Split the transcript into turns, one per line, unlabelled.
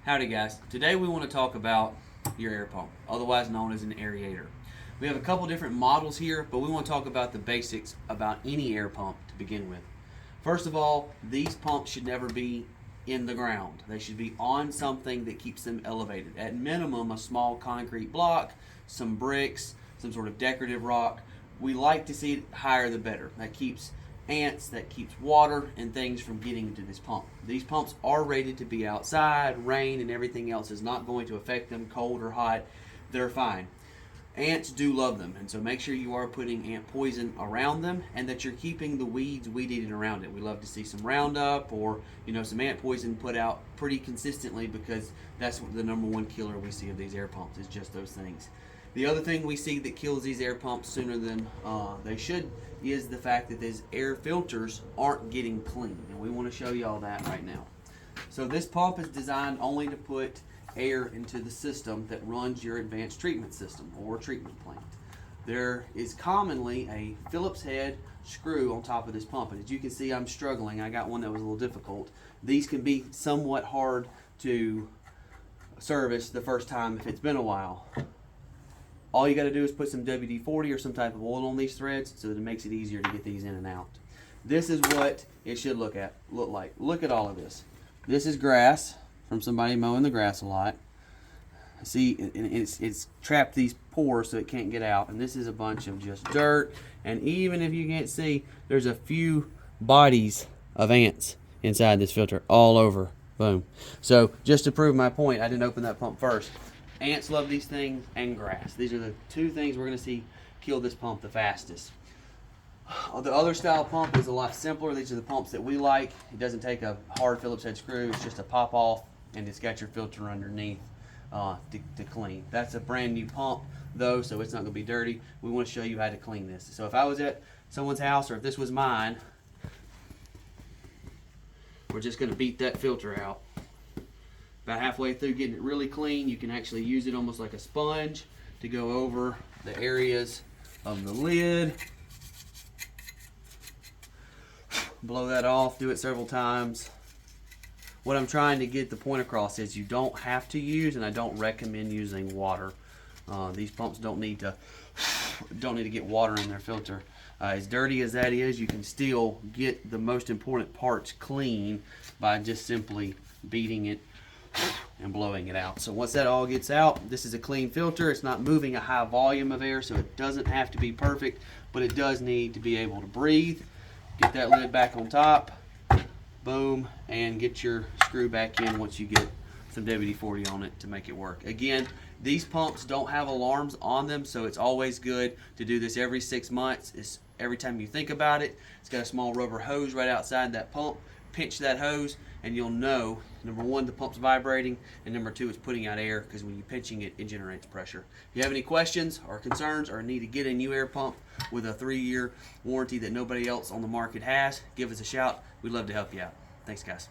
Howdy guys, today we want to talk about your air pump, otherwise known as an aerator. We have a couple different models here, but we want to talk about the basics about any air pump to begin with. First of all, these pumps should never be in the ground. They should be on something that keeps them elevated. At minimum, a small concrete block, some bricks, some sort of decorative rock. We like to see it higher the better. That keeps ants, that keeps water and things from getting into this pump. These pumps are rated to be outside. Rain and everything else is not going to affect them, cold or hot. They're fine. Ants do love them, and so make sure you are putting ant poison around them and that you're keeping the weeds weed-eating around it. We love to see some Roundup or some ant poison put out pretty consistently, because that's the number one killer we see of these air pumps, is just those things. The other thing we see that kills these air pumps sooner than they should is the fact that these air filters aren't getting clean, and we want to show you all that right now. So this pump is designed only to put air into the system that runs your advanced treatment system or treatment plant. There is commonly a Phillips head screw on top of this pump, and as you can see, I'm struggling. I got one that was a little difficult. These can be somewhat hard to service the first time if it's been a while. All you got to do is put some WD-40 or some type of oil on these threads so that it makes it easier to get these in and out. This is what it should look like. Look at all of this. This is grass from somebody mowing the grass a lot. See, it's trapped these pores so it can't get out. And this is a bunch of just dirt. And even if you can't see, there's a few bodies of ants inside this filter all over. Boom. So just to prove my point, I didn't open that pump first. Ants love these things, and grass. These are the two things we're going to see kill this pump the fastest. The other style pump is a lot simpler. These are the pumps that we like. It doesn't take a hard Phillips head screw. It's just a pop off, and it's got your filter underneath to clean. That's a brand new pump though, so it's not going to be dirty. We want to show you how to clean this. So if I was at someone's house, or if this was mine, we're just going to beat that filter out. About halfway through getting it really clean, you can actually use it almost like a sponge to go over the areas of the lid. Blow that off, do it several times. What I'm trying to get the point across is you don't have to use, and I don't recommend using water. These pumps don't need to get water in their filter. As dirty as that is, you can still get the most important parts clean by just simply beating it and blowing it out. So once that all gets out, this is a clean filter. It's not moving a high volume of air, so it doesn't have to be perfect, but it does need to be able to breathe. Get that lid back on top, boom, and get your screw back in once you get some WD-40 on it to make it work. Again, these pumps don't have alarms on them, so it's always good to do this every 6 months. Every time you think about it, it's got a small rubber hose right outside that pump. Pinch that hose and you'll know, number one, the pump's vibrating, and number two, it's putting out air, because when you're pinching it, it generates pressure. If you have any questions or concerns or need to get a new air pump with a 3-year warranty that nobody else on the market has, give us a shout. We'd love to help you out. Thanks, guys.